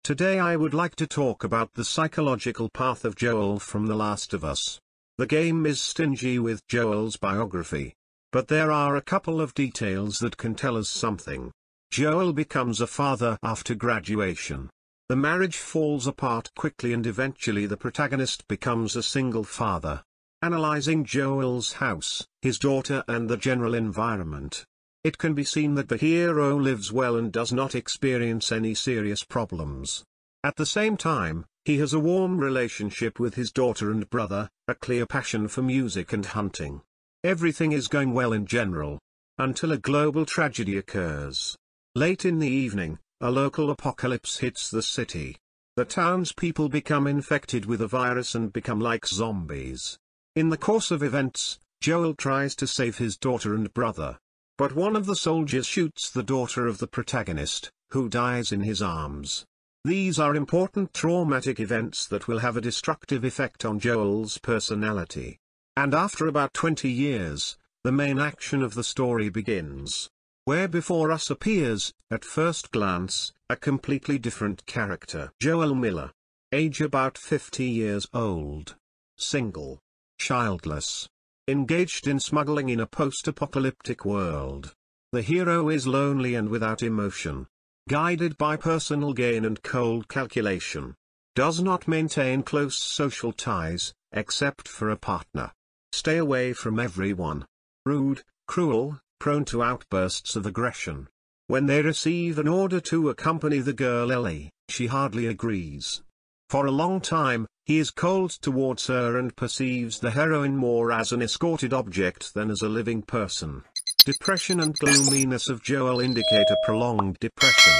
Today I would like to talk about the psychological path of Joel from The Last of Us. The game is stingy with Joel's biography. But there are a couple of details that can tell us something. Joel becomes a father after graduation. The marriage falls apart quickly and eventually the protagonist becomes a single father. Analyzing Joel's house, his daughter and the general environment, it can be seen that the hero lives well and does not experience any serious problems. At the same time, he has a warm relationship with his daughter and brother, a clear passion for music and hunting. Everything is going well in general. Until a global tragedy occurs. Late in the evening, a local apocalypse hits the city. The townspeople become infected with a virus and become like zombies. In the course of events, Joel tries to save his daughter and brother. But one of the soldiers shoots the daughter of the protagonist, who dies in his arms. These are important traumatic events that will have a destructive effect on Joel's personality. And after about 20 years, the main action of the story begins. Where before us appears, at first glance, a completely different character. Joel Miller. Age about 50 years old. Single. Childless. Engaged in smuggling in a post-apocalyptic world. The hero is lonely and without emotion. Guided by personal gain and cold calculation. Does not maintain close social ties, except for a partner. Stay away from everyone. Rude, cruel, prone to outbursts of aggression. When they receive an order to accompany the girl Ellie, she hardly agrees. For a long time, he is cold towards her and perceives the heroine more as an escorted object than as a living person. Depression and gloominess of Joel indicate a prolonged depression.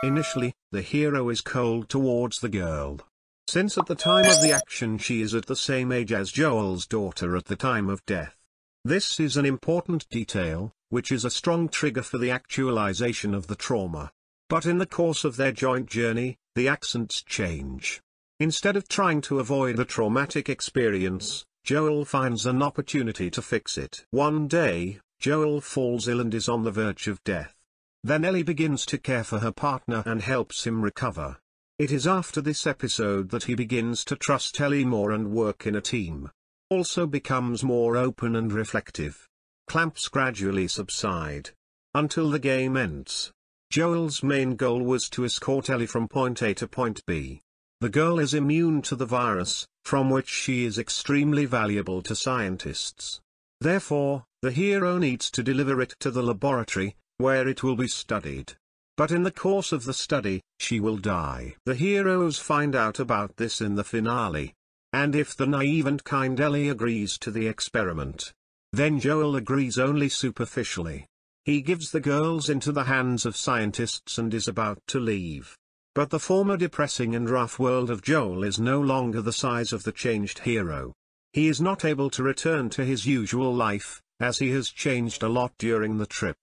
Initially, the hero is cold towards the girl. Since at the time of the action she is at the same age as Joel's daughter at the time of death. This is an important detail, which is a strong trigger for the actualization of the trauma. But in the course of their joint journey, the accents change. Instead of trying to avoid the traumatic experience, Joel finds an opportunity to fix it. One day, Joel falls ill and is on the verge of death. Then Ellie begins to care for her partner and helps him recover. It is after this episode that he begins to trust Ellie more and work in a team. Also becomes more open and reflective. Clamps gradually subside. Until the game ends. Joel's main goal was to escort Ellie from point A to point B. The girl is immune to the virus, from which she is extremely valuable to scientists. Therefore, the hero needs to deliver it to the laboratory, where it will be studied. But in the course of the study, she will die. The heroes find out about this in the finale. And if the naive and kind Ellie agrees to the experiment, then Joel agrees only superficially. He gives the girls into the hands of scientists and is about to leave. But the former depressing and rough world of Joel is no longer the size of the changed hero. He is not able to return to his usual life, as he has changed a lot during the trip.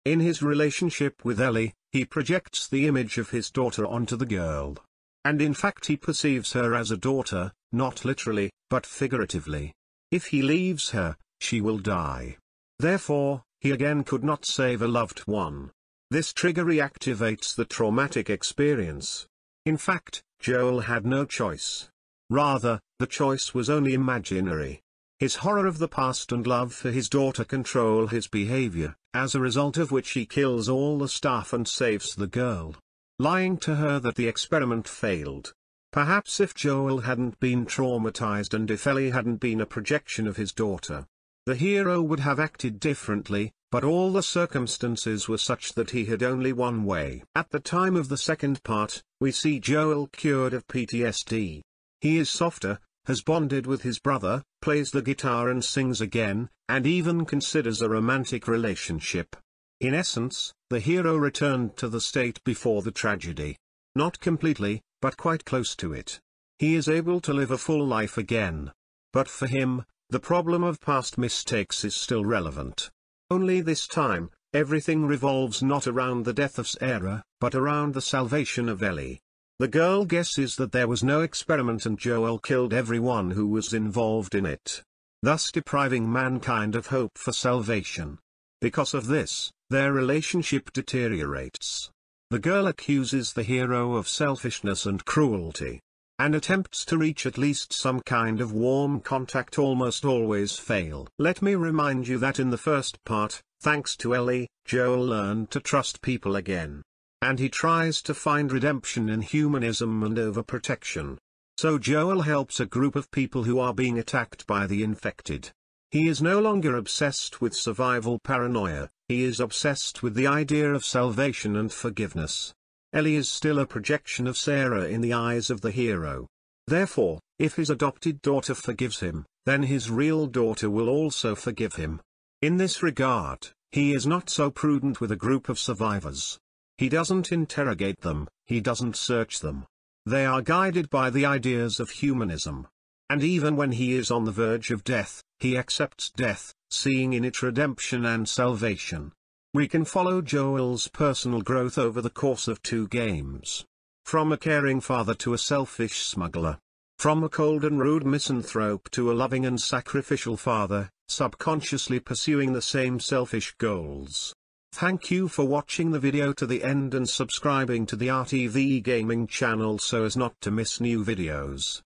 In his relationship with Ellie, he projects the image of his daughter onto the girl. And in fact he perceives her as a daughter, not literally, but figuratively. If he leaves her, she will die. Therefore, he again could not save a loved one. This trigger reactivates the traumatic experience. In fact, Joel had no choice. Rather, the choice was only imaginary. His horror of the past and love for his daughter control his behavior, as a result of which he kills all the staff and saves the girl. Lying to her that the experiment failed. Perhaps if Joel hadn't been traumatized and if Ellie hadn't been a projection of his daughter, the hero would have acted differently, but all the circumstances were such that he had only one way. At the time of the second part, we see Joel cured of PTSD. He is softer, has bonded with his brother, plays the guitar and sings again, and even considers a romantic relationship. In essence, the hero returned to the state before the tragedy. Not completely, but quite close to it. He is able to live a full life again. But for him, the problem of past mistakes is still relevant. Only this time, everything revolves not around the death of Sarah, but around the salvation of Ellie. The girl guesses that there was no experiment and Joel killed everyone who was involved in it, thus depriving mankind of hope for salvation. Because of this, their relationship deteriorates. The girl accuses the hero of selfishness and cruelty, and attempts to reach at least some kind of warm contact almost always fail. Let me remind you that in the first part, thanks to Ellie, Joel learned to trust people again. And he tries to find redemption in humanism and overprotection. So Joel helps a group of people who are being attacked by the infected. He is no longer obsessed with survival paranoia, he is obsessed with the idea of salvation and forgiveness. Ellie is still a projection of Sarah in the eyes of the hero. Therefore, if his adopted daughter forgives him, then his real daughter will also forgive him. In this regard, he is not so prudent with a group of survivors. He doesn't interrogate them, he doesn't search them. They are guided by the ideas of humanism. And even when he is on the verge of death, he accepts death, seeing in it redemption and salvation. We can follow Joel's personal growth over the course of 2 games. From a caring father to a selfish smuggler. From a cold and rude misanthrope to a loving and sacrificial father, subconsciously pursuing the same selfish goals. Thank you for watching the video to the end and subscribing to the RTV Gaming channel so as not to miss new videos.